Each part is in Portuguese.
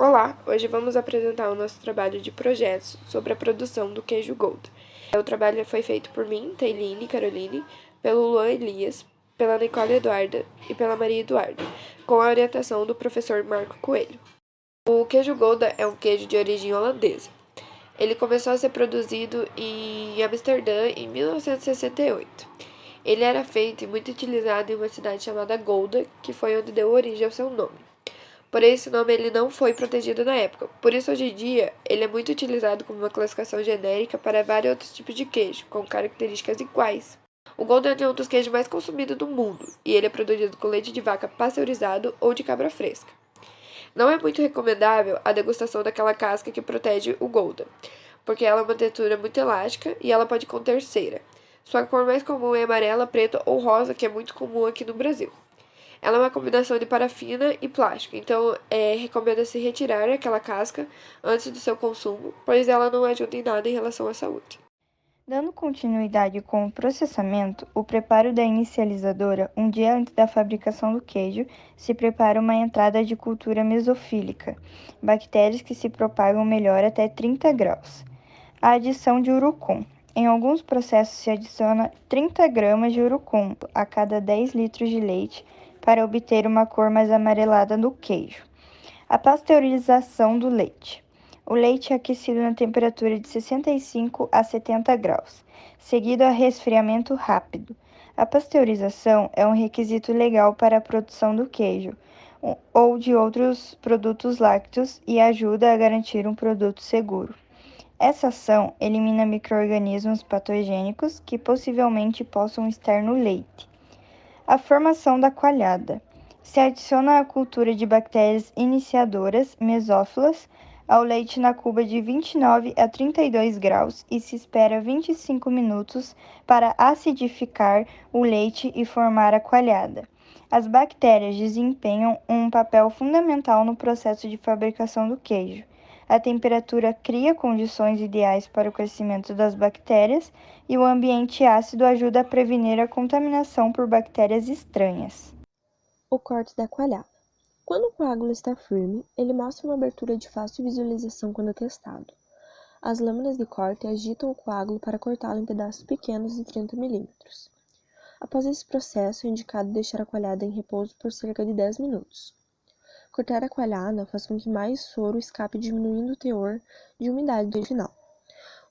Olá, hoje vamos apresentar o nosso trabalho de projetos sobre a produção do queijo Gouda. O trabalho foi feito por mim, Teiline Caroline, pelo Luan Elias, pela Nicole Eduarda e pela Maria Eduarda, com a orientação do professor Marco Coelho. O queijo Gouda é um queijo de origem holandesa. Ele começou a ser produzido em Amsterdã em 1968. Ele era feito e muito utilizado em uma cidade chamada Gouda, que foi onde deu origem ao seu nome. Porém, esse nome ele não foi protegido na época. Por isso, hoje em dia, ele é muito utilizado como uma classificação genérica para vários outros tipos de queijo, com características iguais. O Golden é um dos queijos mais consumidos do mundo, e ele é produzido com leite de vaca pasteurizado ou de cabra fresca. Não é muito recomendável a degustação daquela casca que protege o Golden, porque ela é uma textura muito elástica e ela pode conter cera. Sua cor mais comum é amarela, preta ou rosa, que é muito comum aqui no Brasil. Ela é uma combinação de parafina e plástico, então recomenda-se retirar aquela casca antes do seu consumo, pois ela não ajuda em nada em relação à saúde. Dando continuidade com o processamento, o preparo da inicializadora, um dia antes da fabricação do queijo, se prepara uma entrada de cultura mesofílica, bactérias que se propagam melhor até 30 graus. A adição de urucum. Em alguns processos se adiciona 30 gramas de urucum a cada 10 litros de leite para obter uma cor mais amarelada do queijo. A pasteurização do leite. O leite é aquecido na temperatura de 65 a 70 graus, seguido a resfriamento rápido. A pasteurização é um requisito legal para a produção do queijo ou de outros produtos lácteos e ajuda a garantir um produto seguro. Essa ação elimina micro-organismos patogênicos que possivelmente possam estar no leite. A formação da coalhada. Se adiciona a cultura de bactérias iniciadoras, mesófilas, ao leite na cuba de 29 a 32 graus e se espera 25 minutos para acidificar o leite e formar a coalhada. As bactérias desempenham um papel fundamental no processo de fabricação do queijo. A temperatura cria condições ideais para o crescimento das bactérias e o ambiente ácido ajuda a prevenir a contaminação por bactérias estranhas. O corte da coalhada. Quando o coágulo está firme, ele mostra uma abertura de fácil visualização quando testado. As lâminas de corte agitam o coágulo para cortá-lo em pedaços pequenos de 30 mm. Após esse processo, é indicado deixar a coalhada em repouso por cerca de 10 minutos. Cortar a coalhada faz com que mais soro escape, diminuindo o teor de umidade do final.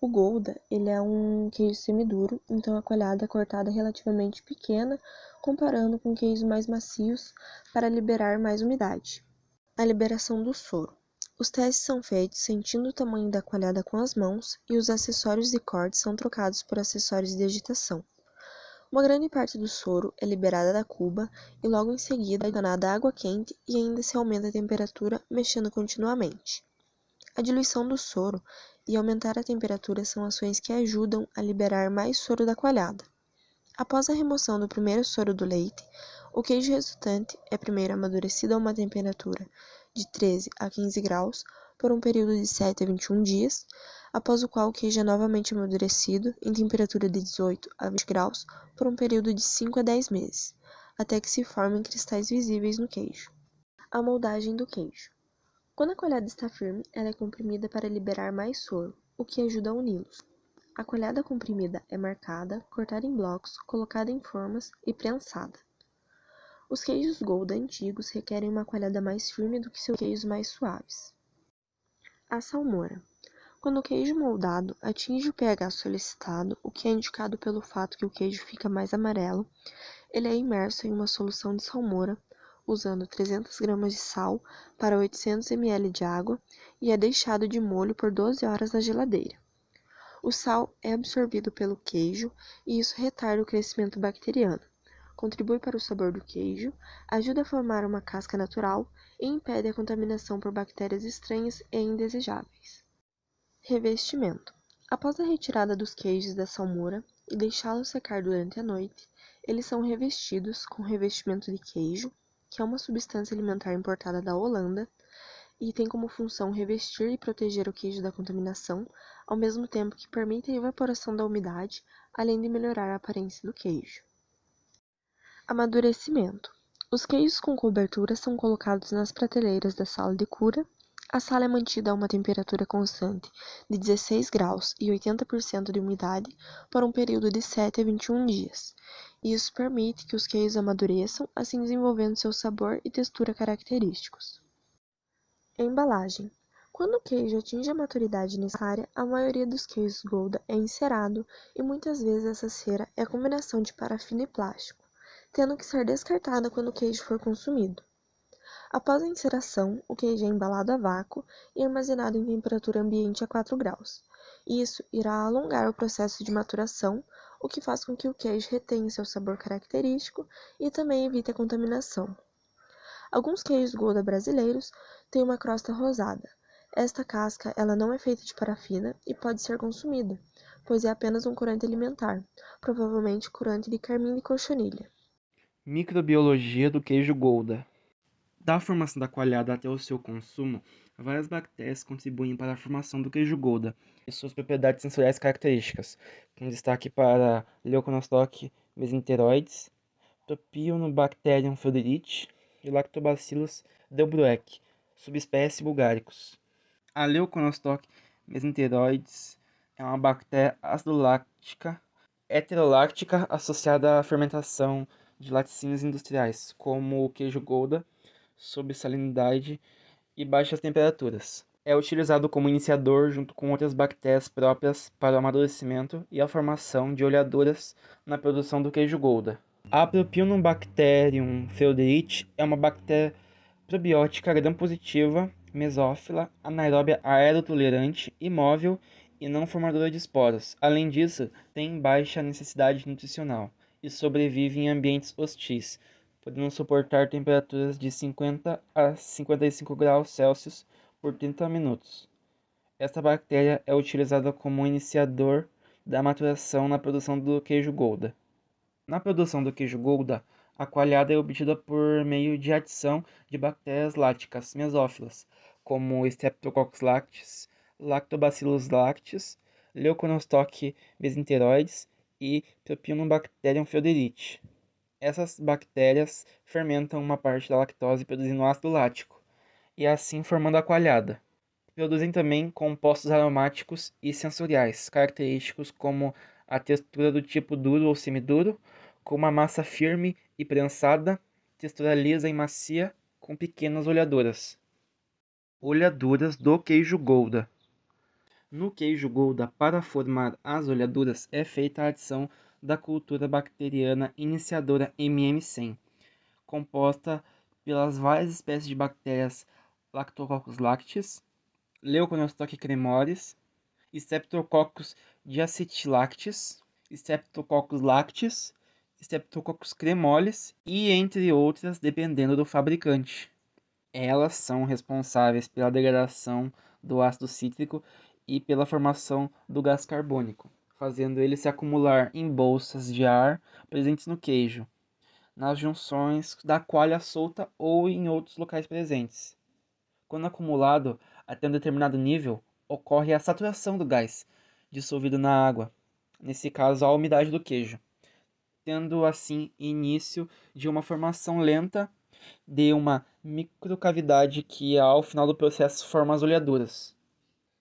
O Gouda, ele é um queijo semiduro, então a coalhada é cortada relativamente pequena, comparando com queijos mais macios para liberar mais umidade. A liberação do soro. Os testes são feitos sentindo o tamanho da coalhada com as mãos e os acessórios de corte são trocados por acessórios de agitação. Uma grande parte do soro é liberada da cuba e logo em seguida é adicionada água quente e ainda se aumenta a temperatura mexendo continuamente. A diluição do soro e aumentar a temperatura são ações que ajudam a liberar mais soro da coalhada. Após a remoção do primeiro soro do leite, o queijo resultante é primeiro amadurecido a uma temperatura de 13 a 15 graus por um período de 7 a 21 dias, após o qual o queijo é novamente amadurecido em temperatura de 18 a 20 graus por um período de 5 a 10 meses, até que se formem cristais visíveis no queijo. A moldagem do queijo. Quando a coalhada está firme, ela é comprimida para liberar mais soro, o que ajuda a uni-los. A coalhada comprimida é marcada, cortada em blocos, colocada em formas e prensada. Os queijos Gouda antigos requerem uma coalhada mais firme do que seus queijos mais suaves. A salmoura. Quando o queijo moldado atinge o pH solicitado, o que é indicado pelo fato que o queijo fica mais amarelo, ele é imerso em uma solução de salmoura, usando 300 gramas de sal para 800 ml de água e é deixado de molho por 12 horas na geladeira. O sal é absorvido pelo queijo e isso retarda o crescimento bacteriano, contribui para o sabor do queijo, ajuda a formar uma casca natural e impede a contaminação por bactérias estranhas e indesejáveis. Revestimento. Após a retirada dos queijos da salmoura e deixá-los secar durante a noite, eles são revestidos com revestimento de queijo, que é uma substância alimentar importada da Holanda, e tem como função revestir e proteger o queijo da contaminação, ao mesmo tempo que permite a evaporação da umidade, além de melhorar a aparência do queijo. Amadurecimento. Os queijos com cobertura são colocados nas prateleiras da sala de cura, A sala é mantida a uma temperatura constante de 16 graus e 80% de umidade por um período de 7 a 21 dias. Isso permite que os queijos amadureçam, assim desenvolvendo seu sabor e textura característicos. Embalagem. Quando o queijo atinge a maturidade necessária, a maioria dos queijos Gouda é encerado e muitas vezes essa cera é a combinação de parafina e plástico, tendo que ser descartada quando o queijo for consumido. Após a enceração, o queijo é embalado a vácuo e armazenado em temperatura ambiente a 4 graus. Isso irá alongar o processo de maturação, o que faz com que o queijo retenha seu sabor característico e também evite a contaminação. Alguns queijos Gouda brasileiros têm uma crosta rosada. Esta casca ela não é feita de parafina e pode ser consumida, pois é apenas um corante alimentar, provavelmente corante de carmim de cochonilha. Microbiologia do queijo Gouda. Da formação da coalhada até o seu consumo, várias bactérias contribuem para a formação do queijo Gouda e suas propriedades sensoriais características, com destaque para Leuconostoc mesenteroides, Propionobacterium froderitei e Lactobacillus delbrueckii, subespécie bulgaricus. A Leuconostoc mesenteroides é uma bactéria acidoláctica heteroláctica associada à fermentação de laticínios industriais, como o queijo Gouda, sob salinidade e baixas temperaturas. É utilizado como iniciador junto com outras bactérias próprias para o amadurecimento e a formação de oleaduras na produção do queijo Gouda. A Propionobacterium froderitei é uma bactéria probiótica gram-positiva, mesófila, anaeróbia aerotolerante, imóvel e não formadora de esporos. Além disso, tem baixa necessidade nutricional e sobrevive em ambientes hostis, podendo suportar temperaturas de 50 a 55 graus Celsius por 30 minutos. Esta bactéria é utilizada como iniciador da maturação na produção do queijo Gouda. Na produção do queijo Gouda, a coalhada é obtida por meio de adição de bactérias láticas mesófilas, como Streptococcus lactis, Lactobacillus lactis, Leuconostoc mesenteroides e Propionobacterium froderitei. Essas bactérias fermentam uma parte da lactose produzindo ácido lático, e assim formando a coalhada. Produzem também compostos aromáticos e sensoriais, característicos como a textura do tipo duro ou semiduro, com uma massa firme e prensada, textura lisa e macia, com pequenas oleaduras. Oleaduras do queijo Gouda. No queijo Gouda, para formar as oleaduras, é feita a adição da cultura bacteriana iniciadora MM100, composta pelas várias espécies de bactérias Lactococcus lactis, Leuconostoc cremoris, Streptococcus diacetyllactis, Streptococcus lactis, Streptococcus cremolis e entre outras, dependendo do fabricante. Elas são responsáveis pela degradação do ácido cítrico e pela formação do gás carbônico, fazendo ele se acumular em bolsas de ar presentes no queijo, nas junções da coalha solta ou em outros locais presentes. Quando acumulado até um determinado nível, ocorre a saturação do gás, dissolvido na água, nesse caso a umidade do queijo, tendo assim início de uma formação lenta de uma microcavidade que, ao final do processo, forma as oleaduras.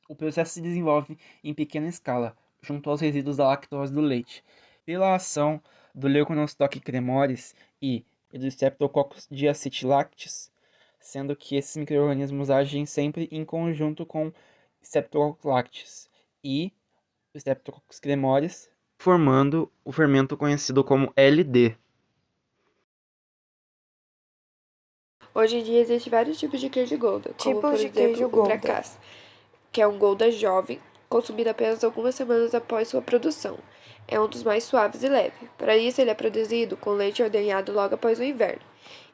O processo se desenvolve em pequena escala, junto aos resíduos da lactose do leite, pela ação do Leuconostoc cremoris e do Streptococcus diacetyllactis, sendo que esses micro-organismos agem sempre em conjunto com Streptococcus lactis e Streptococcus cremoris, formando o fermento conhecido como LD. Hoje em dia existem vários tipos de queijo Gouda, como por de exemplo queijo o Gouda. Bracas, que é um Gouda jovem, consumido apenas algumas semanas após sua produção. É um dos mais suaves e leve. Para isso, ele é produzido com leite ordenhado logo após o inverno,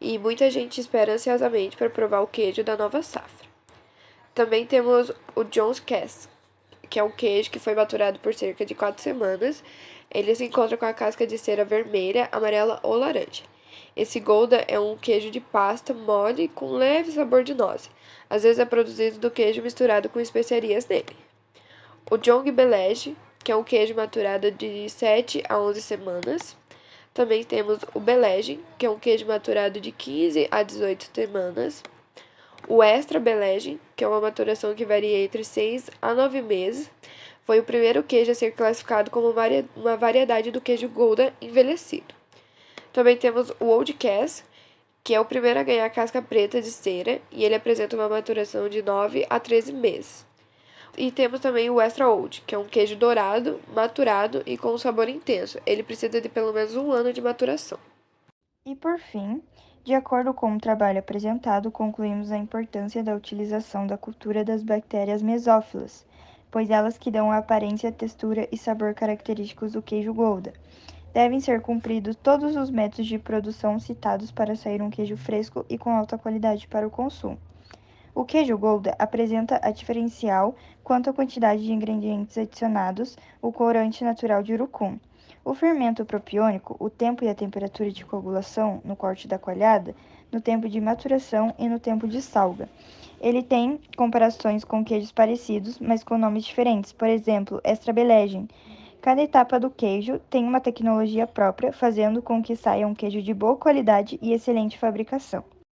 e muita gente espera ansiosamente para provar o queijo da nova safra. Também temos o Jones Cask, que é um queijo que foi maturado por cerca de 4 semanas. Ele se encontra com a casca de cera vermelha, amarela ou laranja. Esse Gouda é um queijo de pasta mole com leve sabor de noz. Às vezes é produzido do queijo misturado com especiarias nele. O Jong Belege, que é um queijo maturado de 7 a 11 semanas. Também temos o Belege, que é um queijo maturado de 15 a 18 semanas. O Extra Belege, que é uma maturação que varia entre 6 a 9 meses, foi o primeiro queijo a ser classificado como uma variedade do queijo Gouda envelhecido. Também temos o Old Cass, que é o primeiro a ganhar casca preta de cera, e ele apresenta uma maturação de 9 a 13 meses. E temos também o Extra Old, que é um queijo dourado, maturado e com um sabor intenso. Ele precisa de pelo menos 1 ano de maturação. E por fim, de acordo com o trabalho apresentado, concluímos a importância da utilização da cultura das bactérias mesófilas, pois elas que dão a aparência, textura e sabor característicos do queijo Gouda. Devem ser cumpridos todos os métodos de produção citados para sair um queijo fresco e com alta qualidade para o consumo. O queijo Gouda apresenta a diferencial quanto à quantidade de ingredientes adicionados, o corante natural de urucum. O fermento propiônico, o tempo e a temperatura de coagulação no corte da coalhada, no tempo de maturação e no tempo de salga. Ele tem comparações com queijos parecidos, mas com nomes diferentes, por exemplo, Extra Belegen. Cada etapa do queijo tem uma tecnologia própria, fazendo com que saia um queijo de boa qualidade e excelente fabricação.